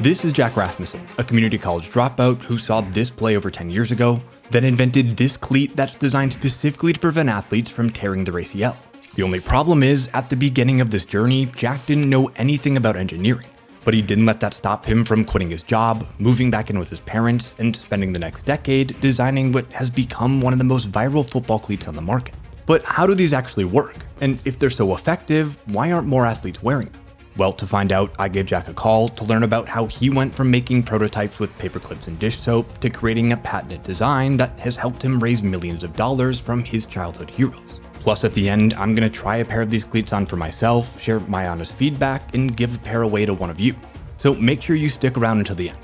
This is Jack Rasmussen, a community college dropout who saw this play over 10 years ago, then invented this cleat that's designed specifically to prevent athletes from tearing their ACL. The only problem is, at the beginning of this journey, Jack didn't know anything about engineering, but he didn't let that stop him from quitting his job, moving back in with his parents, and spending the next decade designing what has become one of the most viral football cleats on the market. But how do these actually work? And if they're so effective, why aren't more athletes wearing them? Well, to find out, I gave Jack a call to learn about how he went from making prototypes with paper clips and dish soap to creating a patented design that has helped him raise millions of dollars from his childhood heroes. Plus, at the end, I'm going to try a pair of these cleats on for myself, share my honest feedback, and give a pair away to one of you. So make sure you stick around until the end.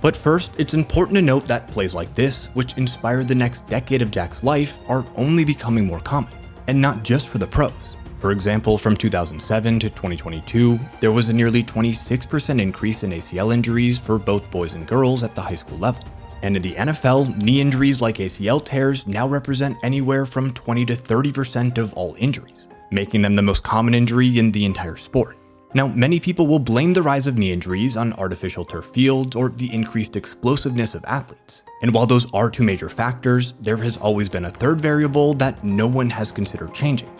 But first, it's important to note that plays like this, which inspired the next decade of Jack's life, are only becoming more common, and not just for the pros. For example, from 2007 to 2022, there was a nearly 26% increase in ACL injuries for both boys and girls at the high school level. And in the NFL, knee injuries like ACL tears now represent anywhere from 20 to 30% of all injuries, making them the most common injury in the entire sport. Now, many people will blame the rise of knee injuries on artificial turf fields or the increased explosiveness of athletes. And while those are two major factors, there has always been a third variable that no one has considered changing: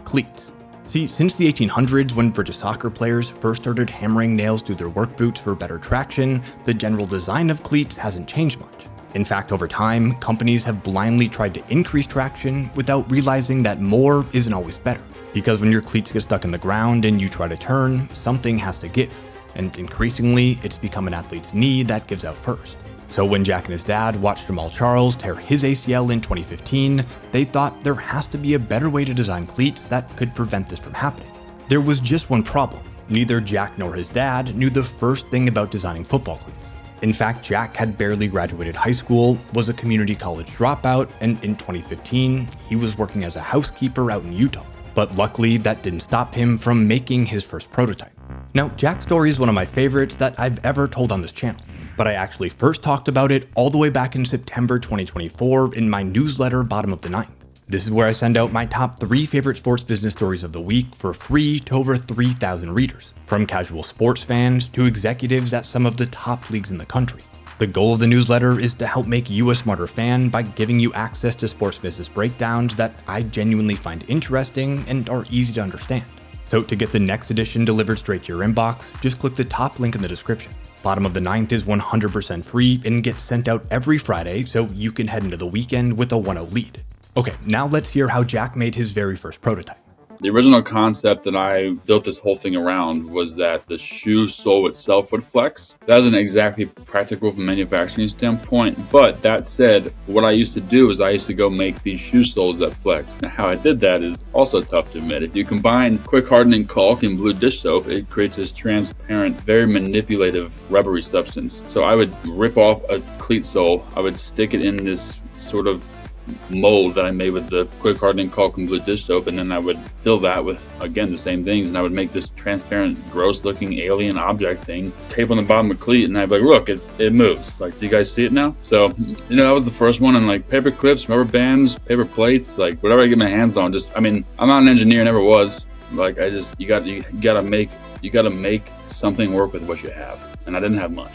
cleats. See, since the 1800s, when British soccer players first started hammering nails through their work boots for better traction, the general design of cleats hasn't changed much. In fact, over time, companies have blindly tried to increase traction without realizing that more isn't always better. Because when your cleats get stuck in the ground and you try to turn, something has to give. And increasingly, it's become an athlete's knee that gives out first. So when Jack and his dad watched Jamal Charles tear his ACL in 2015, they thought there has to be a better way to design cleats that could prevent this from happening. There was just one problem. Neither Jack nor his dad knew the first thing about designing football cleats. In fact, Jack had barely graduated high school, was a community college dropout, and in 2015, he was working as a housekeeper out in Utah. But luckily, that didn't stop him from making his first prototype. Now, Jack's story is one of my favorites that I've ever told on this channel, but I actually first talked about it all the way back in September 2024 in my newsletter, Bottom of the Ninth. This is where I send out my top 3 favorite sports business stories of the week for free to over 3,000 readers, from casual sports fans to executives at some of the top leagues in the country. The goal of the newsletter is to help make you a smarter fan by giving you access to sports business breakdowns that I genuinely find interesting and are easy to understand. So to get the next edition delivered straight to your inbox, just click the top link in the description. Bottom of the Ninth is 100% free and gets sent out every Friday, so you can head into the weekend with a 1-0 lead. Okay, now let's hear how Jack made his very first prototype. The original concept that I built this whole thing around was that the shoe sole itself would flex. That isn't exactly practical from a manufacturing standpoint, but that said, what I used to do is I used to go make these shoe soles that flex. Now, how I did that is also tough to admit. If you combine quick hardening caulk and blue dish soap, it creates this transparent, very manipulative, rubbery substance. So I would rip off a cleat sole, I would stick it in this sort of mold that I made with the quick hardening caulk and blue dish soap, and then I would fill that with, again, the same things, and I would make this transparent, gross looking alien object thing, tape on the bottom of the cleat, and I'd be like, look, it moves. Like, do you guys see it now? So, that was the first one. And like paper clips, rubber bands, paper plates, like whatever I get my hands on, I'm not an engineer, never was. Like, you gotta make something work with what you have. And I didn't have much.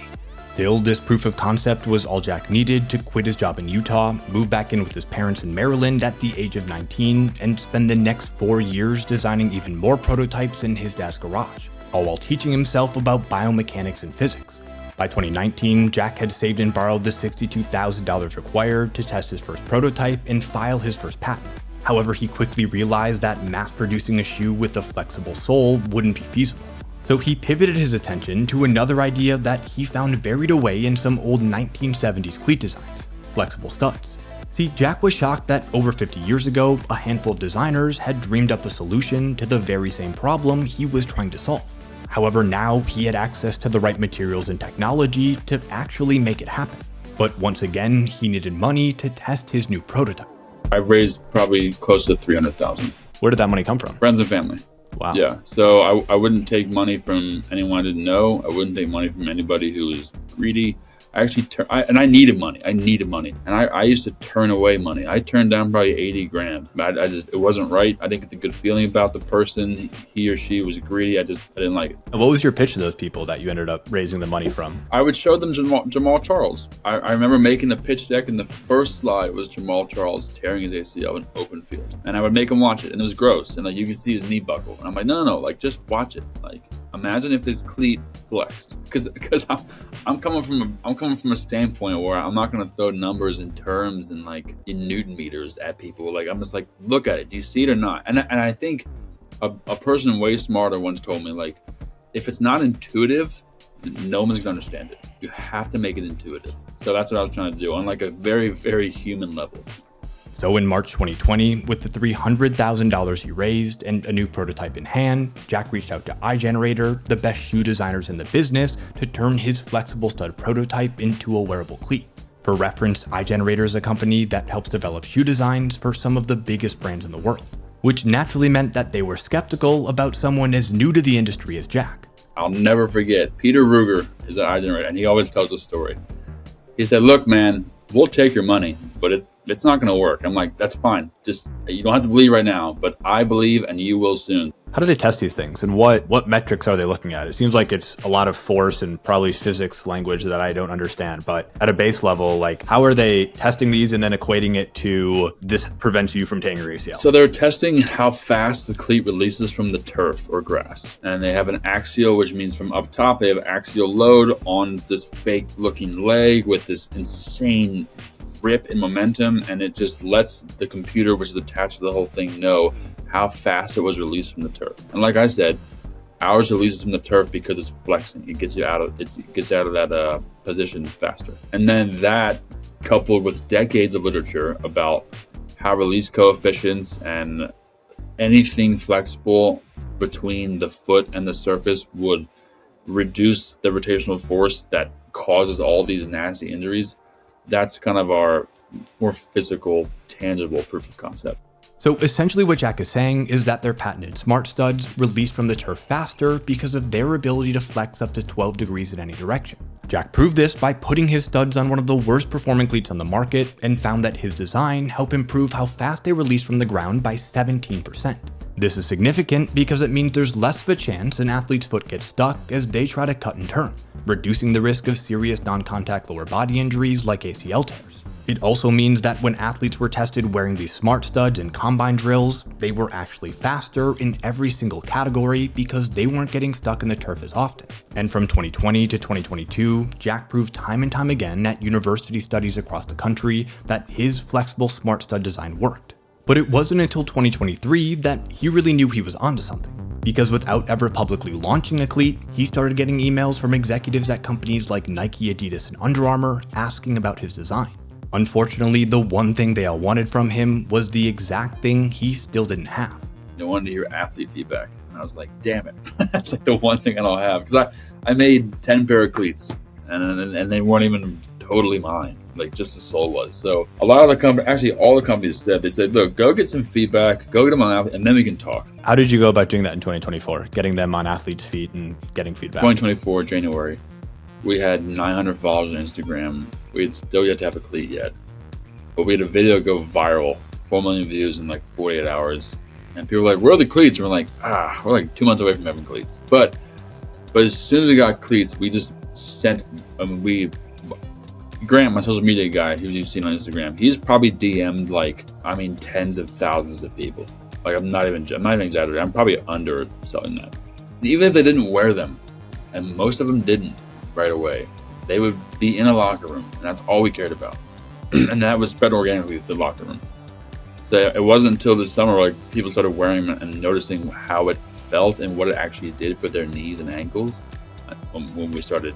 Still, this proof of concept was all Jack needed to quit his job in Utah, move back in with his parents in Maryland at the age of 19, and spend the next 4 years designing even more prototypes in his dad's garage, all while teaching himself about biomechanics and physics. By 2019, Jack had saved and borrowed the $62,000 required to test his first prototype and file his first patent. However, he quickly realized that mass-producing a shoe with a flexible sole wouldn't be feasible. So he pivoted his attention to another idea that he found buried away in some old 1970s cleat designs: flexible studs. See, Jack was shocked that over 50 years ago, a handful of designers had dreamed up a solution to the very same problem he was trying to solve. However, now he had access to the right materials and technology to actually make it happen. But once again, he needed money to test his new prototype. I raised probably close to $300,000. Where did that money come from? Friends and family. Wow. Yeah. So I wouldn't take money from anyone I didn't know. I wouldn't take money from anybody who was greedy. I actually and I needed money. And I used to turn away money. I turned down probably 80 grand. It wasn't right. I didn't get the good feeling about the person. He or she was greedy. I didn't like it. And what was your pitch to those people that you ended up raising the money from? I would show them Jamal Charles. I remember making the pitch deck, and the first slide was Jamal Charles tearing his ACL in open field. And I would make him watch it, and it was gross. And like you could see his knee buckle. And I'm like, no, like just watch it. Like imagine if his cleat flexed. Because I'm coming from a standpoint where I'm not going to throw numbers and terms and like in Newton meters at people. Like I'm just like, look at it. Do you see it or not? And I think a person way smarter once told me, like, if it's not intuitive, no one's going to understand it. You have to make it intuitive. So that's what I was trying to do on like a very, very human level. So in March 2020, with the $300,000 he raised and a new prototype in hand, Jack reached out to iGenerator, the best shoe designers in the business, to turn his flexible stud prototype into a wearable cleat. For reference, iGenerator is a company that helps develop shoe designs for some of the biggest brands in the world, which naturally meant that they were skeptical about someone as new to the industry as Jack. I'll never forget, Peter Ruger is at iGenerator, and he always tells a story. He said, look, man, we'll take your money, but it's not going to work. I'm like, that's fine. Just, you don't have to believe right now, but I believe and you will soon. How do they test these things, and what metrics are they looking at? It seems like it's a lot of force and probably physics language that I don't understand, but at a base level, like how are they testing these and then equating it to this prevents you from tearing your ACL? So they're testing how fast the cleat releases from the turf or grass. And they have an axial, which means from up top, they have axial load on this fake looking leg with this insane rip and momentum, and it just lets the computer, which is attached to the whole thing, know how fast it was released from the turf. And like I said, ours releases from the turf because it's flexing. It gets you out of that position faster. And then that, coupled with decades of literature about how release coefficients and anything flexible between the foot and the surface would reduce the rotational force that causes all these nasty injuries. That's kind of our more physical, tangible proof of concept. So essentially what Jack is saying is that their patented SmartStuds release from the turf faster because of their ability to flex up to 12 degrees in any direction. Jack proved this by putting his studs on one of the worst performing cleats on the market and found that his design helped improve how fast they release from the ground by 17%. This is significant because it means there's less of a chance an athlete's foot gets stuck as they try to cut and turn, reducing the risk of serious non-contact lower body injuries like ACL tears. It also means that when athletes were tested wearing these SmartStuds in combine drills, they were actually faster in every single category because they weren't getting stuck in the turf as often. And from 2020 to 2022, Jack proved time and time again at university studies across the country that his flexible SmartStud design worked. But it wasn't until 2023 that he really knew he was onto something. Because without ever publicly launching a cleat, he started getting emails from executives at companies like Nike, Adidas, and Under Armour asking about his design. Unfortunately, the one thing they all wanted from him was the exact thing he still didn't have. They wanted to hear athlete feedback. And I was like, damn it. That's like the one thing I don't have. Because I made 10 pair of cleats and they weren't even totally mine. Like just the sole was. So a lot of the company, actually all the companies said, look, go get some feedback, go get them on athlete, and then we can talk. How did you go about doing that in 2024? Getting them on athletes' feet and getting feedback? 2024, January. We had 900 followers on Instagram. We had still yet to have a cleat yet. But we had a video go viral, 4 million views in like 48 hours. And people were like, where are the cleats? And we're like, we're like 2 months away from having cleats. But as soon as we got cleats, we just sent, Grant, my social media guy, who you've seen on Instagram, he's probably DM'd tens of thousands of people. Like I'm not even exaggerating. I'm probably underselling that. And even if they didn't wear them, and most of them didn't right away, they would be in a locker room, and that's all we cared about. And that was spread organically to the locker room. So it wasn't until this summer like people started wearing them and noticing how it felt and what it actually did for their knees and ankles when we started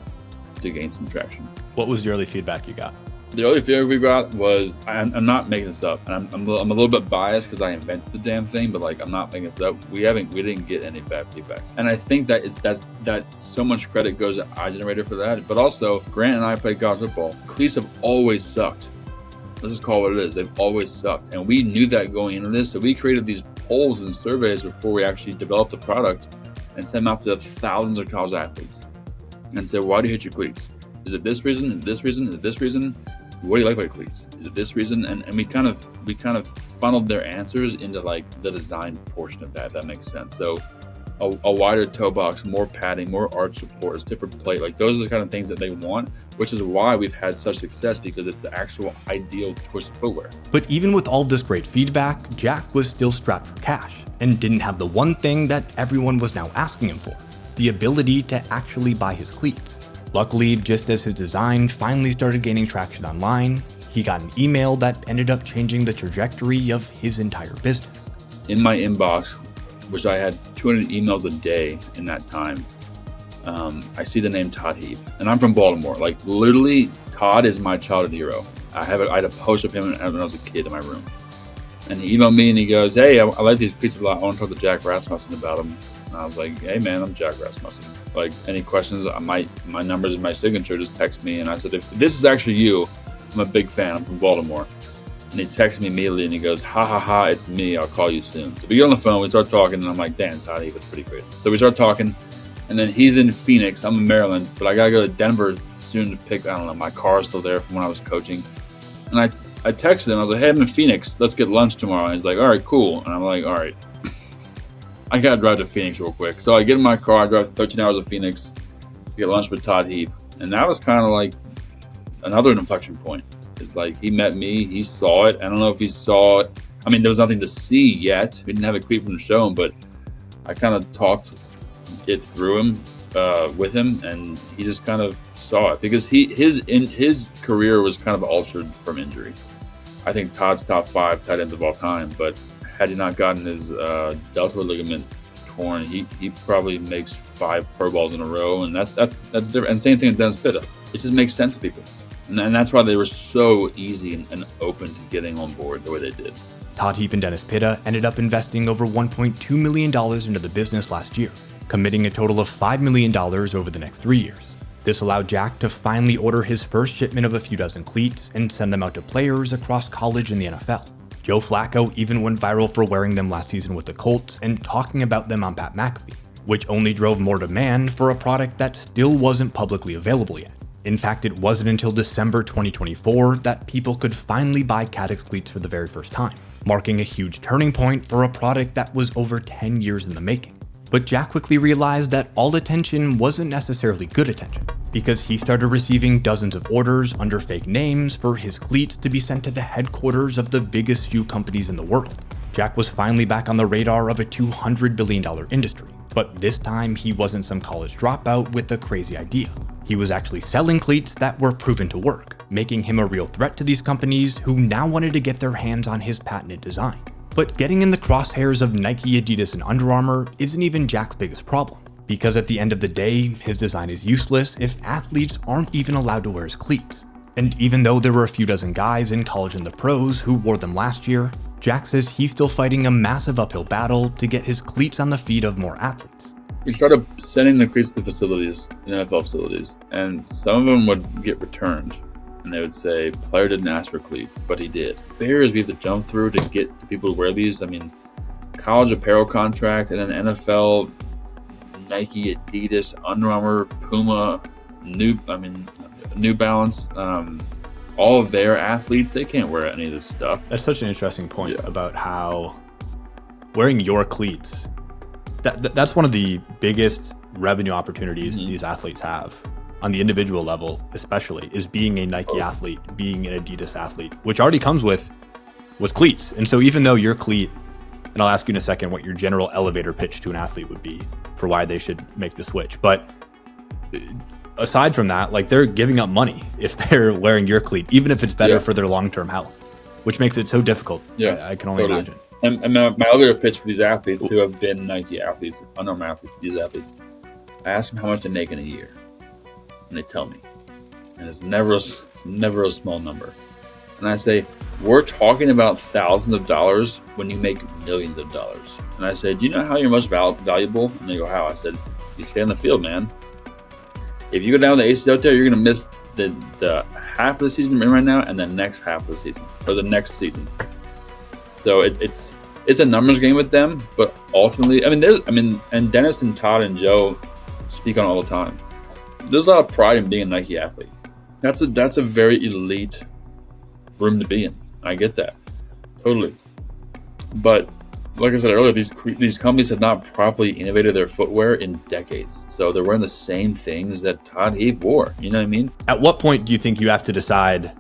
to gain some traction. What was the early feedback you got? The early feedback we got was, I'm not making this up, and I'm a little bit biased because I invented the damn thing, but like I'm not making this up. We didn't get any bad feedback, and I think that so much credit goes to iGenerator for that, but also Grant and I played college football. Cleats have always sucked. Let's just call it what it is. They've always sucked, and we knew that going into this, so we created these polls and surveys before we actually developed the product and sent them out to thousands of college athletes and said, why do you hate your cleats? Is it this reason? Is it this reason? Is it this reason? What do you like about cleats? Is it this reason? And we kind of funneled their answers into like the design portion of that. If that makes sense. So a wider toe box, more padding, more arch support, stiffer plate. Like those are the kind of things that they want, which is why we've had such success, because it's the actual ideal choice of footwear. But even with all this great feedback, Jack was still strapped for cash and didn't have the one thing that everyone was now asking him for, the ability to actually buy his cleats. Luckily, just as his design finally started gaining traction online, he got an email that ended up changing the trajectory of his entire business. In my inbox, which I had 200 emails a day in that time, I see the name Todd Heap, and I'm from Baltimore. Like literally, Todd is my childhood hero. I had a poster of him when I was a kid in my room, and he emailed me and he goes, "Hey, I like these cleats a lot. I want to talk to Jack Rasmussen about them." And I was like, "Hey man, I'm Jack Rasmussen. Like any questions? My number's in my signature. Just text me." And I said, "If this is actually you, I'm a big fan. I'm from Baltimore." And he texted me immediately and he goes, "Ha ha ha, it's me. I'll call you soon." So we get on the phone, we start talking, and I'm like, "Damn, Todd, it's pretty crazy." So we start talking, and then he's in Phoenix. I'm in Maryland, but I gotta go to Denver soon to pick. I don't know. My car's still there from when I was coaching, and I texted him. I was like, "Hey, I'm in Phoenix. Let's get lunch tomorrow." And he's like, "All right, cool." And I'm like, "All right." I gotta drive to Phoenix real quick. So I get in my car, I drive 13 hours to Phoenix, get lunch with Todd Heap, and that was kind of like another inflection point. It's like he met me, he saw it. I don't know if he saw it. I mean, there was nothing to see yet. We didn't have a cleat from the show him, but I kind of talked it through him with him, and he just kind of saw it because his career was kind of altered from injury. I think Todd's top 5 tight ends of all time, but had he not gotten his deltoid ligament torn, he probably makes 5 Pro Bowls in a row, and that's different. And same thing with Dennis Pitta. It just makes sense to people. And that's why they were so easy and open to getting on board the way they did. Todd Heap and Dennis Pitta ended up investing over $1.2 million into the business last year, committing a total of $5 million over the next 3 years. This allowed Jack to finally order his first shipment of a few dozen cleats and send them out to players across college and the NFL. Joe Flacco even went viral for wearing them last season with the Colts and talking about them on Pat McAfee, which only drove more demand for a product that still wasn't publicly available yet. In fact, it wasn't until December 2024 that people could finally buy Caddix cleats for the very first time, marking a huge turning point for a product that was over 10 years in the making. But Jack quickly realized that all attention wasn't necessarily good attention, because he started receiving dozens of orders under fake names for his cleats to be sent to the headquarters of the biggest shoe companies in the world. Jack was finally back on the radar of a $200 billion industry, but this time he wasn't some college dropout with a crazy idea. He was actually selling cleats that were proven to work, making him a real threat to these companies who now wanted to get their hands on his patented design. But getting in the crosshairs of Nike, Adidas, and Under Armour isn't even Jack's biggest problem, because at the end of the day, his design is useless if athletes aren't even allowed to wear his cleats. And even though there were a few dozen guys in college and the pros who wore them last year, Jack says he's still fighting a massive uphill battle to get his cleats on the feet of more athletes. We started sending the cleats to facilities, in NFL facilities, and some of them would get returned, and they would say, "Player didn't ask for cleats, but he did." Barriers we have to jump through to get the people to wear these. I mean, college apparel contract, and then NFL, Nike, Adidas, Under Armour, Puma, New Balance, all of their athletes, they can't wear any of this stuff. That's such an interesting point about how wearing your cleats, that's one of the biggest revenue opportunities these athletes have on the individual level, especially, is being a Nike athlete, being an Adidas athlete, which already comes with cleats. And so even though your cleat, and I'll ask you in a second what your general elevator pitch to an athlete would be for why they should make the switch. But aside from that, like, they're giving up money if they're wearing your cleat, even if it's better for their long-term health, which makes it so difficult. I can only imagine. And my elevator pitch for these athletes who have been Nike athletes, Under Armour athletes, these athletes, I ask them how much they make in a year, and they tell me, and it's never a small number. And I say, we're talking about thousands of dollars when you make millions of dollars. And I say, do you know how you're most valuable? And they go, how? I said, you stay on the field, man. If you go down with the ACL tear, you're going to miss the half of the season we're in right now and the next half of the season, or the next season. So it's a numbers game with them, but ultimately, and Dennis and Todd and Joe speak on it all the time. There's a lot of pride in being a Nike athlete. That's a very elite room to be in. I get that, totally. But like I said earlier, these companies have not properly innovated their footwear in decades. So they're wearing the same things that Todd Heath wore. You know what I mean? At what point do you think you have to decide,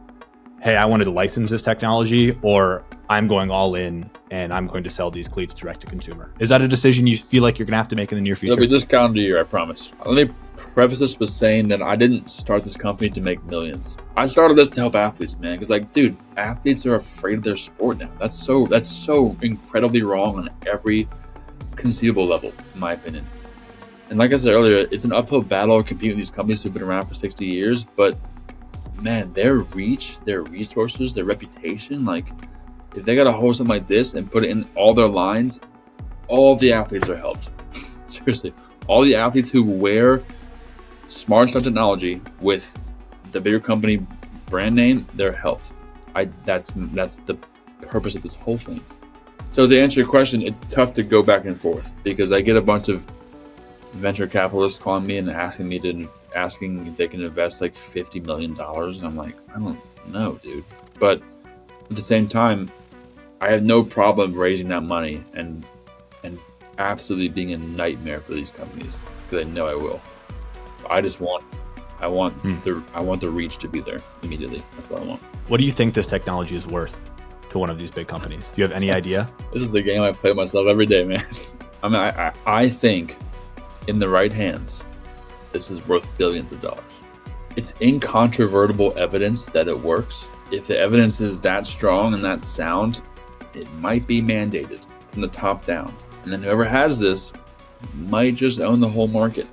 hey, I wanted to license this technology, or I'm going all in and I'm going to sell these cleats direct to consumer? Is that a decision you feel like you're going to have to make in the near future? It'll be this calendar year, I promise. Let me preface this with saying that I didn't start this company to make millions. I started this to help athletes, man. Because, like, dude, athletes are afraid of their sport now. That's so incredibly wrong on every conceivable level, in my opinion. And like I said earlier, it's an uphill battle competing with these companies who've been around for 60 years. But man, their reach, their resources, their reputation, like, if they got to hold something like this and put it in all their lines, all the athletes are helped. Seriously, all the athletes who wear SmartStuds technology with the bigger company brand name, they're helped. That's the purpose of this whole thing. So to answer your question, it's tough to go back and forth because I get a bunch of venture capitalists calling me and asking if they can invest like $50 million, and I'm like, I don't know, dude. But at the same time, I have no problem raising that money and absolutely being a nightmare for these companies because I know I will. I want the reach to be there immediately. That's what I want. What do you think this technology is worth to one of these big companies? Do you have any idea? This is the game I play myself every day, man. I mean, I think in the right hands, this is worth billions of dollars. It's incontrovertible evidence that it works. If the evidence is that strong and that sound, it might be mandated from the top down. And then whoever has this might just own the whole market.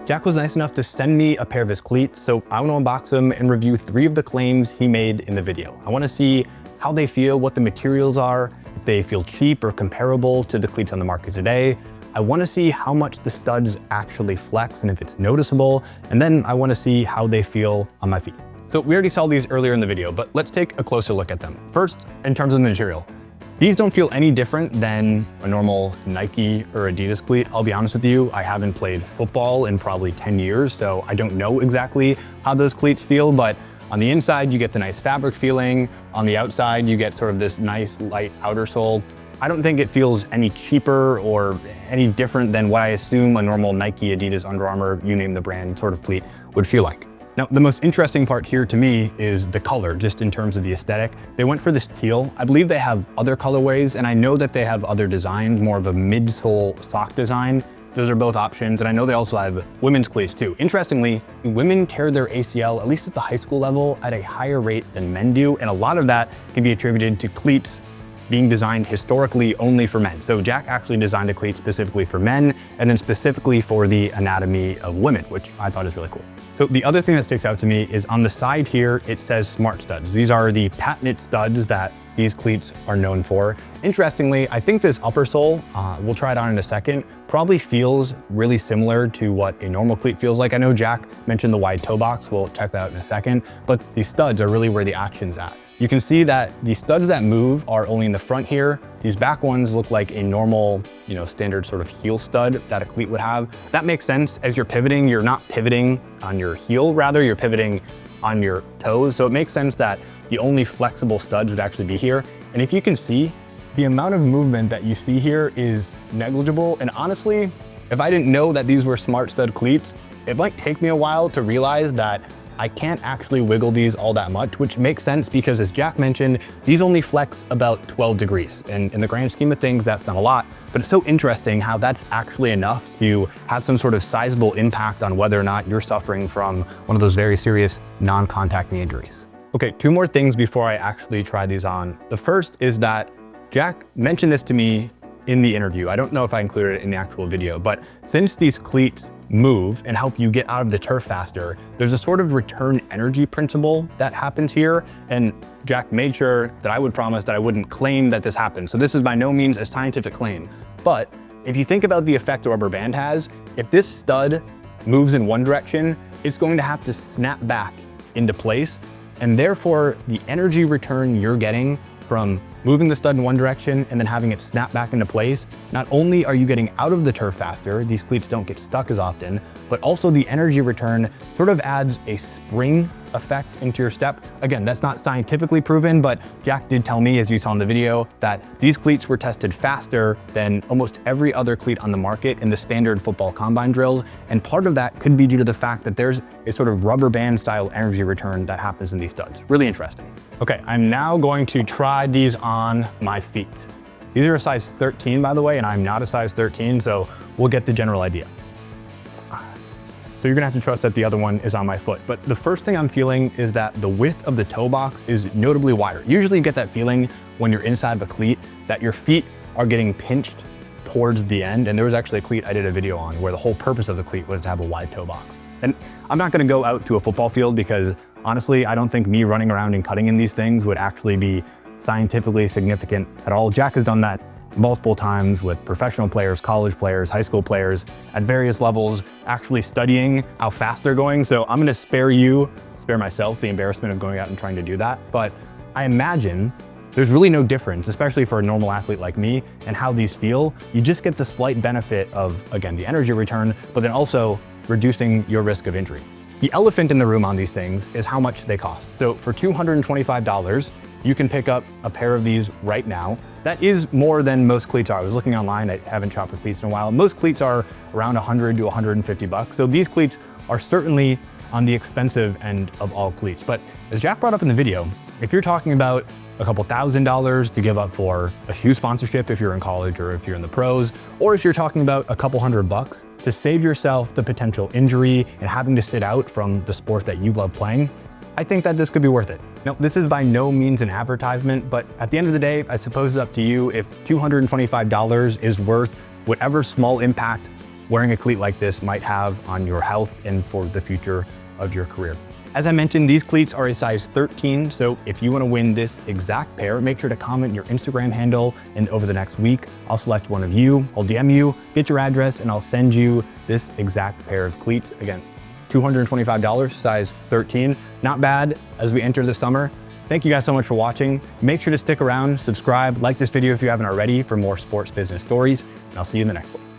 Jack was nice enough to send me a pair of his cleats, so I want to unbox them and review 3 of the claims he made in the video. I want to see how they feel, what the materials are, if they feel cheap or comparable to the cleats on the market today. I want to see how much the studs actually flex and if it's noticeable, and then I want to see how they feel on my feet. So we already saw these earlier in the video, but let's take a closer look at them. First, in terms of the material. These don't feel any different than a normal Nike or Adidas cleat. I'll be honest with you, I haven't played football in probably 10 years, so I don't know exactly how those cleats feel, but on the inside, you get the nice fabric feeling. On the outside, you get sort of this nice light outer sole. I don't think it feels any cheaper or any different than what I assume a normal Nike, Adidas, Under Armour, you name the brand, sort of cleat would feel like. Now, the most interesting part here to me is the color, just in terms of the aesthetic. They went for this teal. I believe they have other colorways, and I know that they have other designs, more of a midsole sock design. Those are both options, and I know they also have women's cleats too. Interestingly, women tear their ACL, at least at the high school level, at a higher rate than men do, and a lot of that can be attributed to cleats being designed historically only for men. So Jack actually designed a cleat specifically for men, and then specifically for the anatomy of women, which I thought is really cool. So the other thing that sticks out to me is on the side here, it says SmartStuds. These are the patented studs that these cleats are known for. Interestingly, I think this upper sole, we'll try it on in a second, probably feels really similar to what a normal cleat feels like. I know Jack mentioned the wide toe box, we'll check that out in a second, but these studs are really where the action's at. You can see that the studs that move are only in the front here. These back ones look like a normal, standard sort of heel stud that a cleat would have. That makes sense. As you're pivoting, you're not pivoting on your heel, rather you're pivoting on your toes. So it makes sense that the only flexible studs would actually be here. And if you can see, the amount of movement that you see here is negligible. And honestly, if I didn't know that these were SmartStud cleats, it might take me a while to realize that I can't actually wiggle these all that much, which makes sense because, as Jack mentioned, these only flex about 12 degrees. And in the grand scheme of things, that's not a lot, but it's so interesting how that's actually enough to have some sort of sizable impact on whether or not you're suffering from one of those very serious non-contact knee injuries. Okay, 2 more things before I actually try these on. The first is that Jack mentioned this to me in the interview. I don't know if I included it in the actual video, but since these cleats move and help you get out of the turf faster, there's a sort of return energy principle that happens here. And Jack made sure that I would promise that I wouldn't claim that this happened. So this is by no means a scientific claim. But if you think about the effect a rubber band has, if this stud moves in one direction, it's going to have to snap back into place. And therefore, the energy return you're getting from moving the stud in one direction and then having it snap back into place, not only are you getting out of the turf faster, these cleats don't get stuck as often, but also the energy return sort of adds a spring effect into your step. Again, that's not scientifically proven, but Jack did tell me, as you saw in the video, that these cleats were tested faster than almost every other cleat on the market in the standard football combine drills. And part of that could be due to the fact that there's a sort of rubber band style energy return that happens in these studs. Really interesting. Okay, I'm now going to try these on my feet. These are a size 13, by the way, and I'm not a size 13, so we'll get the general idea. So you're gonna have to trust that the other one is on my foot. But the first thing I'm feeling is that the width of the toe box is notably wider. Usually you get that feeling when you're inside of a cleat that your feet are getting pinched towards the end. And there was actually a cleat I did a video on where the whole purpose of the cleat was to have a wide toe box. And I'm not gonna go out to a football field because honestly, I don't think me running around and cutting in these things would actually be scientifically significant at all. Jack has done that multiple times with professional players, college players, high school players at various levels, actually studying how fast they're going. So I'm gonna spare myself the embarrassment of going out and trying to do that. But I imagine there's really no difference, especially for a normal athlete like me, and how these feel. You just get the slight benefit of, again, the energy return, but then also reducing your risk of injury. The elephant in the room on these things is how much they cost. So for $225, you can pick up a pair of these right now. That is more than most cleats are. I was looking online, I haven't shopped for cleats in a while. Most cleats are around 100 to 150 bucks. So these cleats are certainly on the expensive end of all cleats. But as Jack brought up in the video, if you're talking about a couple $1,000s to give up for a shoe sponsorship if you're in college or if you're in the pros, or if you're talking about a couple $100 to save yourself the potential injury and having to sit out from the sport that you love playing, I think that this could be worth it. Now, this is by no means an advertisement, but at the end of the day, I suppose it's up to you if $225 is worth whatever small impact wearing a cleat like this might have on your health and for the future of your career. As I mentioned, these cleats are a size 13, so if you want to win this exact pair, make sure to comment your Instagram handle, and over the next week, I'll select one of you, I'll DM you, get your address, and I'll send you this exact pair of cleats. Again, $225, size 13. Not bad as we enter the summer. Thank you guys so much for watching. Make sure to stick around, subscribe, like this video if you haven't already for more sports business stories, and I'll see you in the next one.